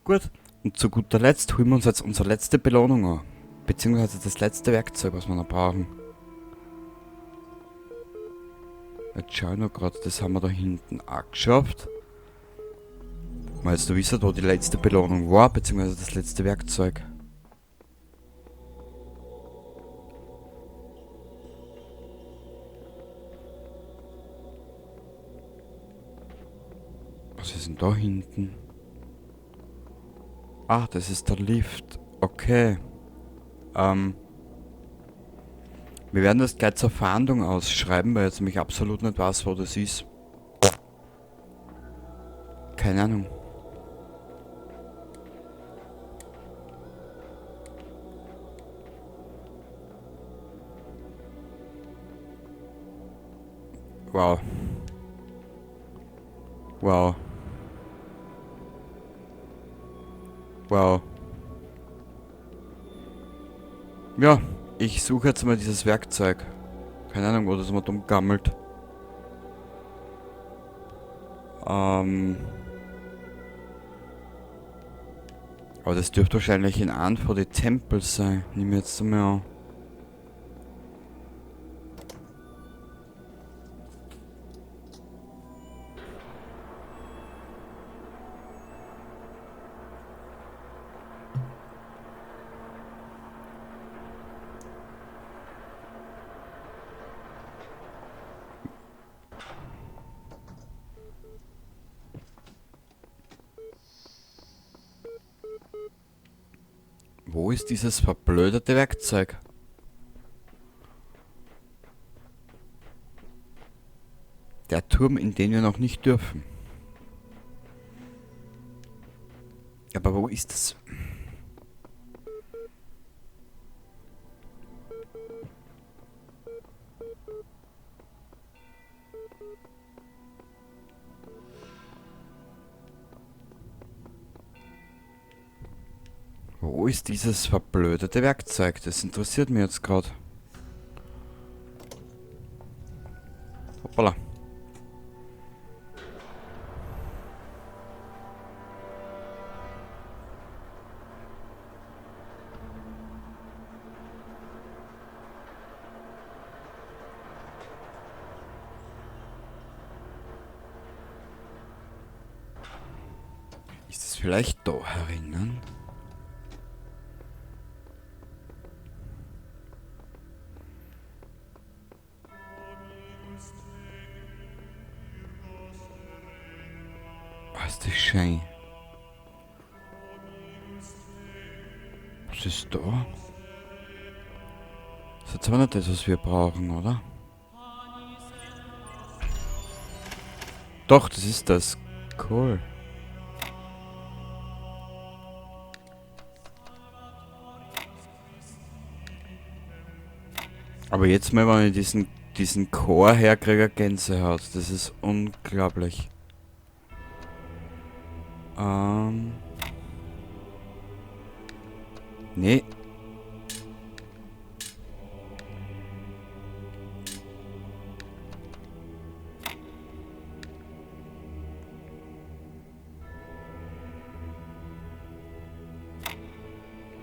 Gut. Und zu guter Letzt holen wir uns jetzt unsere letzte Belohnung an. Beziehungsweise das letzte Werkzeug, was wir noch brauchen. Jetzt schau ich noch gerade, das haben wir da hinten auch geschafft. Weil jetzt du wisst, wo die letzte Belohnung war, beziehungsweise das letzte Werkzeug. Was ist denn da hinten? Ah, das ist der Lift. Okay. Wir werden das gleich zur Fahndung ausschreiben, weil jetzt nämlich absolut nicht weiß, wo das ist. Keine Ahnung. Wow. Wow. Wow. Ja, ich suche jetzt mal dieses Werkzeug. Keine Ahnung, wo das mal dumm gammelt. Aber das dürfte wahrscheinlich in einem von den Tempel sein. Nehmen wir jetzt einmal an. Wo ist dieses verblödete Werkzeug? Der Turm, in den wir noch nicht dürfen. Aber wo ist das? Wo ist dieses verblödete Werkzeug? Das interessiert mich jetzt gerade. Hoppala. Ist es vielleicht da herinnen? Was ist das schön? Was ist da? Das ist jetzt aber nicht das, was wir brauchen, oder? Doch, das ist das. Cool. Aber jetzt mal, wenn ich diesen Chor herkriege, Gänsehaut. Das ist unglaublich. Nee.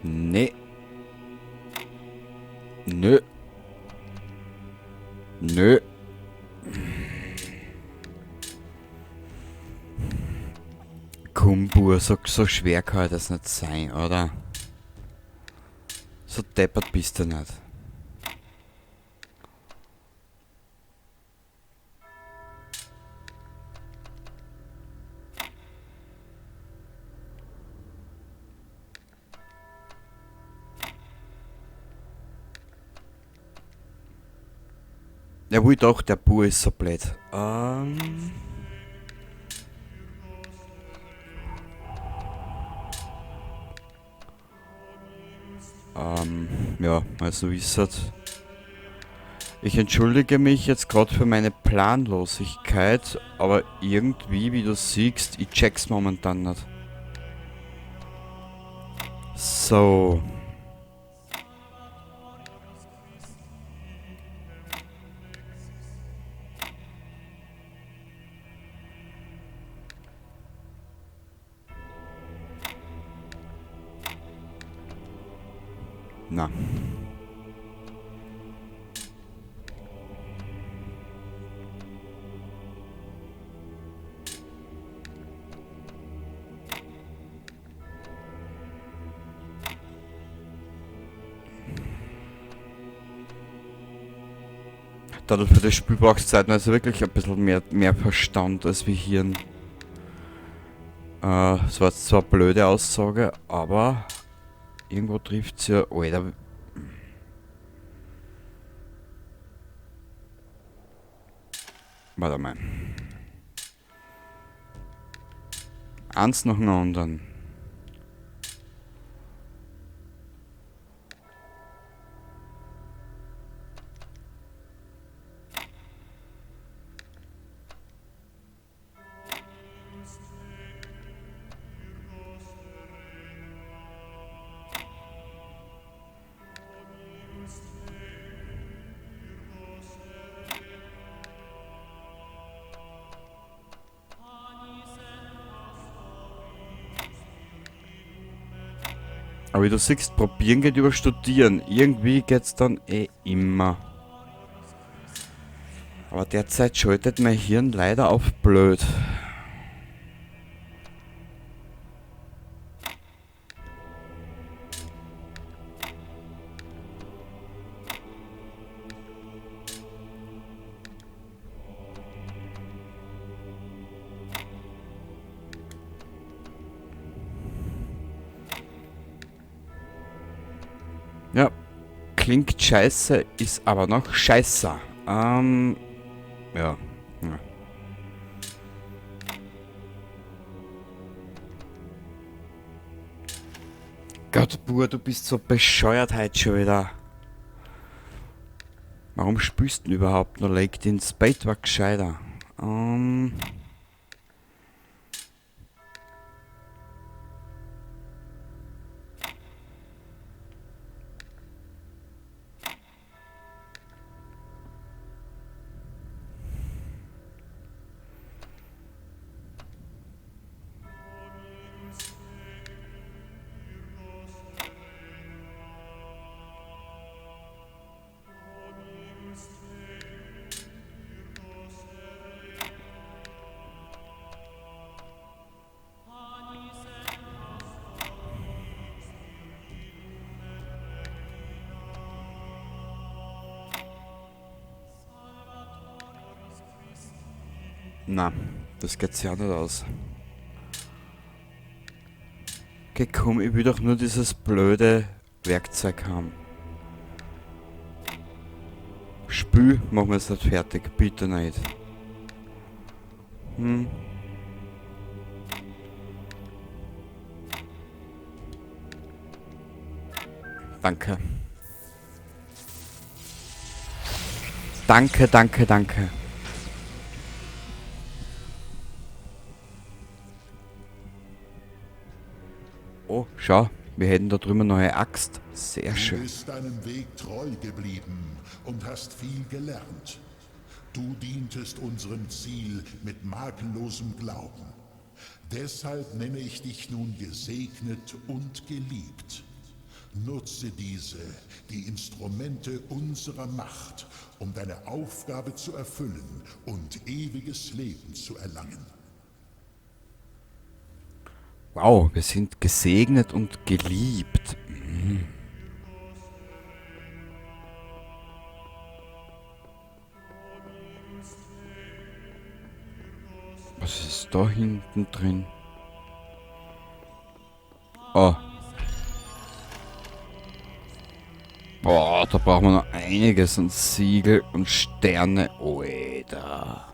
Nee. Nö. Nö. Kumbur, so schwer kann das nicht sein, oder? So deppert bist du nicht. Ja, wohl doch, der Bur ist so blöd. Ja, also wisst. Ich entschuldige mich jetzt gerade für meine Planlosigkeit, aber irgendwie, wie du siehst, ich check's momentan nicht. So. Na. Dadurch für das Spiel brauchst du also wirklich ein bisschen mehr Verstand als wie Hirn. Das war jetzt zwar eine blöde Aussage, aber irgendwo trifft's ja. Alter. Warte mal. Eins nach dem anderen. Aber wie du siehst, probieren geht über studieren. Irgendwie geht's dann eh immer. Aber derzeit schaltet mein Hirn leider auf blöd. Ja, klingt scheiße, ist aber noch scheiße. Ja. Gott, Bur, du bist so bescheuert heute schon wieder. Warum spielst du denn überhaupt noch? Leg den Spade war gescheiter. Na, das geht ja nicht aus. Okay, komm, ich will doch nur dieses blöde Werkzeug haben. Spül, machen wir es nicht fertig, bitte nicht. Danke. Danke, danke, danke. Oh, schau, wir hätten da drüben noch eine Axt. Sehr schön. Du bist deinem Weg treu geblieben und hast viel gelernt. Du dientest unserem Ziel mit makellosem Glauben. Deshalb nenne ich dich nun gesegnet und geliebt. Nutze diese, die Instrumente unserer Macht, um deine Aufgabe zu erfüllen und ewiges Leben zu erlangen. Wow, wir sind gesegnet und geliebt. Was ist da hinten drin? Oh. Boah, da brauchen wir noch einiges an Siegel und Sterne. Oida.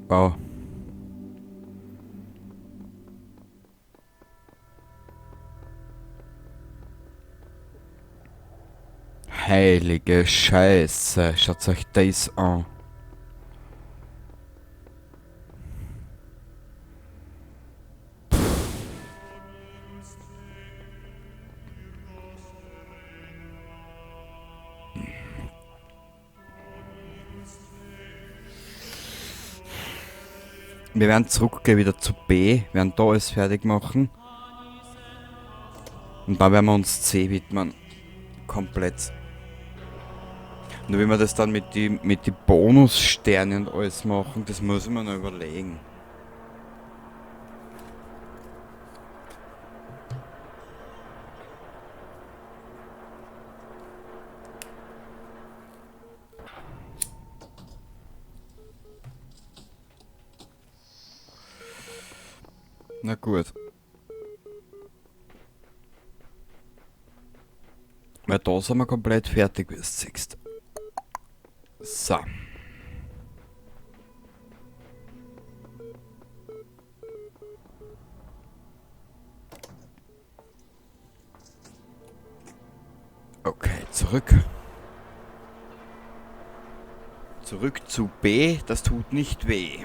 Wow. Heilige Scheiße, schaut euch das an. Wir werden zurückgehen wieder zu B, werden da alles fertig machen. Und dann werden wir uns C widmen. Komplett. Nur wie wir das dann mit die Bonussternen und alles machen, das muss ich mir noch überlegen. Na gut. Weil da sind wir komplett fertig, wie du siehst. So. Okay, zurück. Zurück zu B, das tut nicht weh.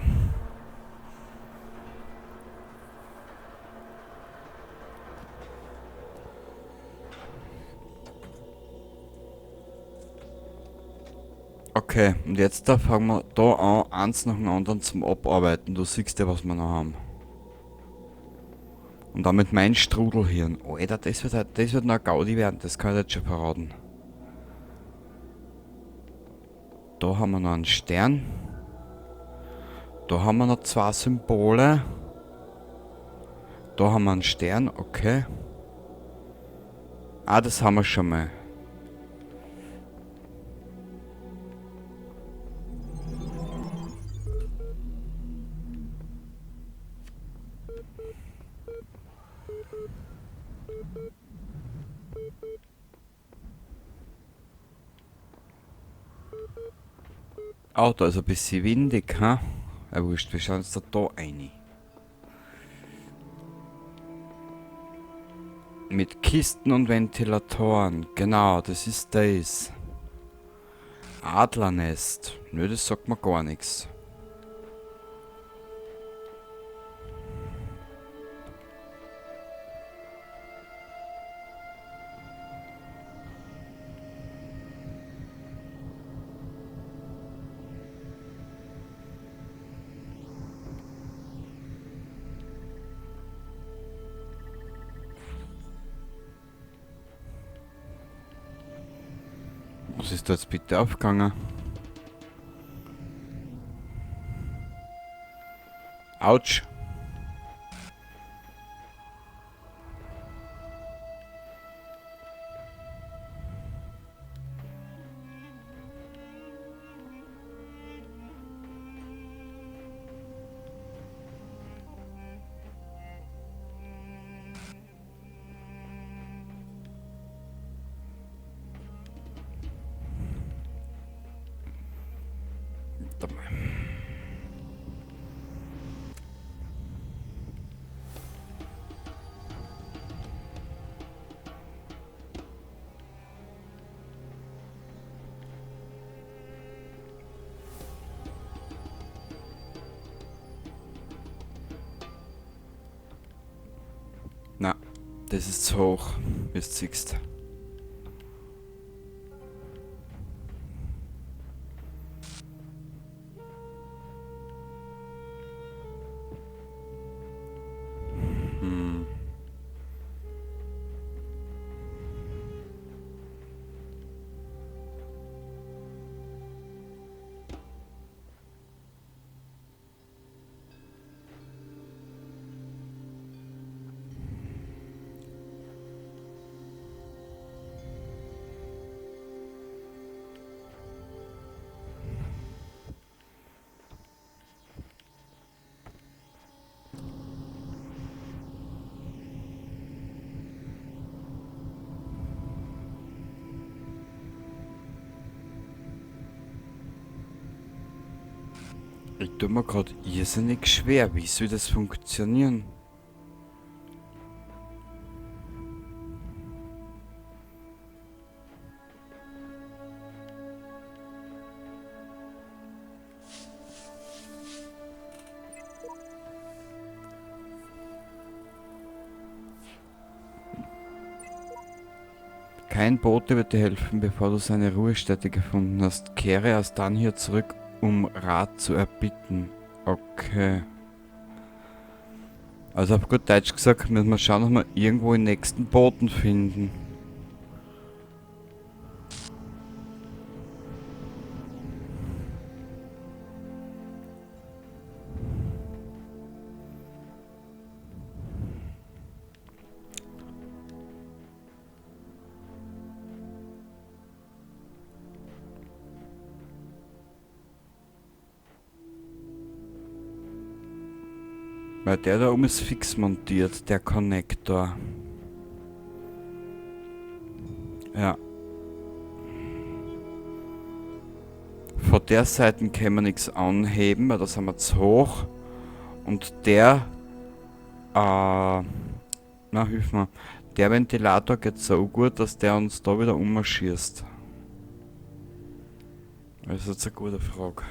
Okay, und jetzt da fangen wir da an, eins nach dem anderen zum Abarbeiten. Du siehst ja, was wir noch haben. Und damit mein Strudelhirn. Alter, das wird noch ein Gaudi werden, das kann ich jetzt schon verraten. Da haben wir noch einen Stern. Da haben wir noch zwei Symbole. Da haben wir einen Stern, okay. Ah, das haben wir schon mal. Oh, da ist ein bisschen windig, ha? Ja, wurscht, wir schauen uns da rein. Mit Kisten und Ventilatoren, genau, das ist das. Adlernest, nö, das sagt mir gar nichts. Was ist da jetzt bitte aufgegangen? Autsch. Warte mal. Na, das ist zu hoch, wie du siehst. Ich tue mir gerade irrsinnig schwer. Wie soll das funktionieren? Kein Bote wird dir helfen, bevor du seine Ruhestätte gefunden hast. Kehre erst dann hier zurück, um Rat zu erbitten. Okay. Also auf gut Deutsch gesagt, müssen wir schauen, dass wir irgendwo den nächsten Boten finden. Weil der da oben ist fix montiert, der Konnektor. Ja. Von der Seite können wir nichts anheben, weil da sind wir zu hoch. Und der, na hilf mir, der Ventilator geht so gut, dass der uns da wieder umschießt. Das ist jetzt eine gute Frage.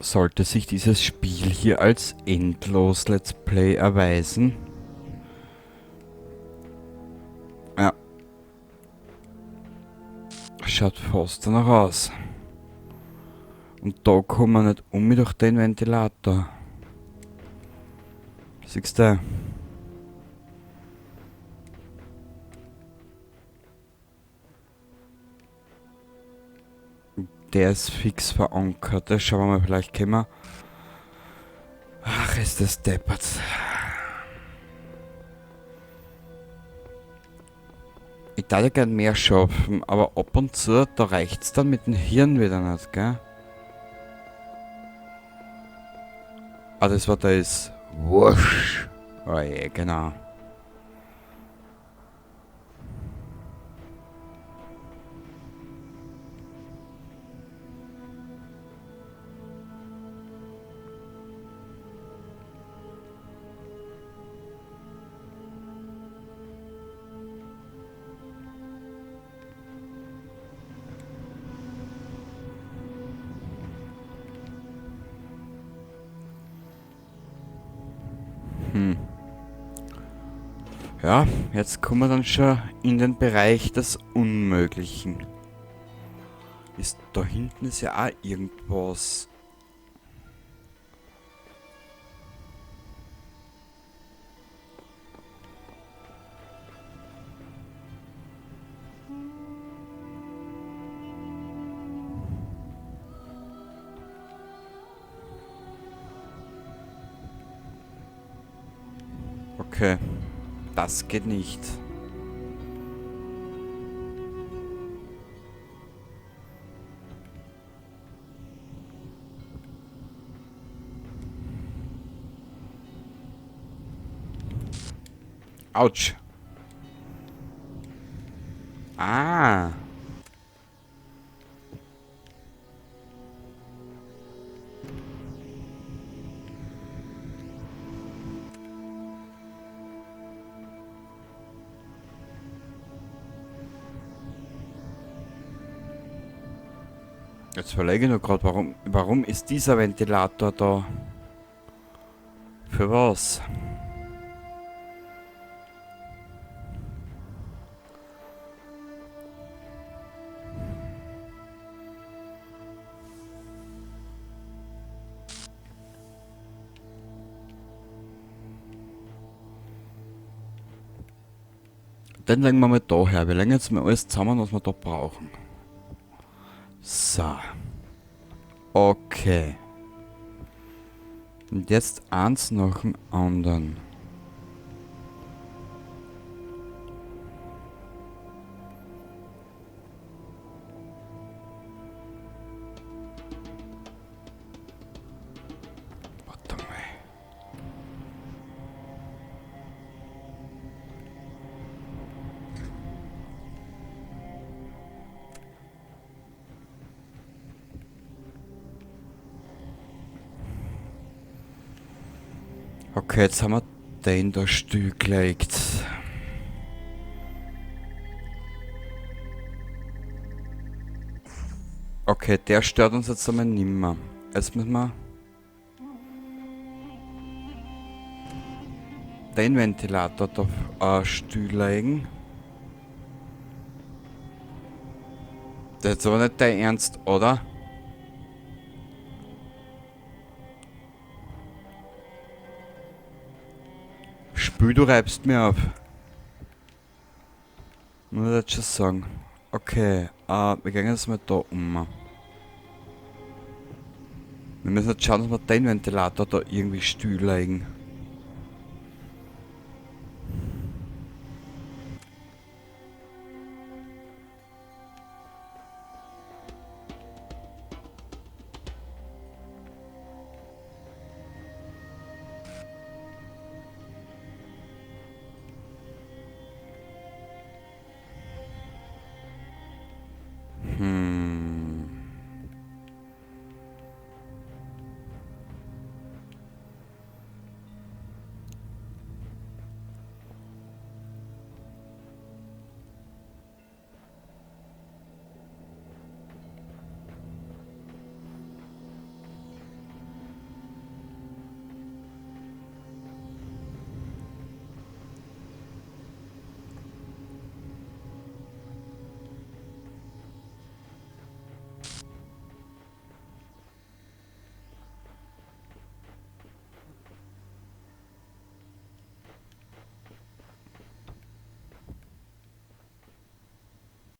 Sollte sich dieses Spiel hier als endlos Let's Play erweisen? Ja. Schaut fast danach aus. Und da kommen wir nicht um durch den Ventilator. Siehst du? Der ist fix verankert. Das schauen wir mal, vielleicht können wir... Ach, ist das deppert. Ich darf ja gern mehr schaffen, aber ab und zu, da reicht's dann mit dem Hirn wieder nicht, gell? Ah, das war das... Wusch. Oh je, genau. Ja, jetzt kommen wir dann schon in den Bereich des Unmöglichen. Ist, da hinten ist ja auch irgendwas. Okay, das geht nicht. Autsch. Ah. Jetzt verlege ich nur gerade, warum ist dieser Ventilator da? Für was? Den legen wir mal da her. Wir legen jetzt mal alles zusammen, was wir da brauchen. So. Okay. Und jetzt eins nach dem anderen. Warte mal. Okay, jetzt haben wir den da stillgelegt. Okay, der stört uns jetzt einmal nimmer. Jetzt müssen wir den Ventilator da stilllegen. Das ist jetzt aber nicht dein Ernst, oder? Spül, du reibst mir auf. Muss ich jetzt schon sagen. Okay, wir gehen jetzt mal da um. Wir müssen jetzt schauen, dass wir den Ventilator da irgendwie stilllegen.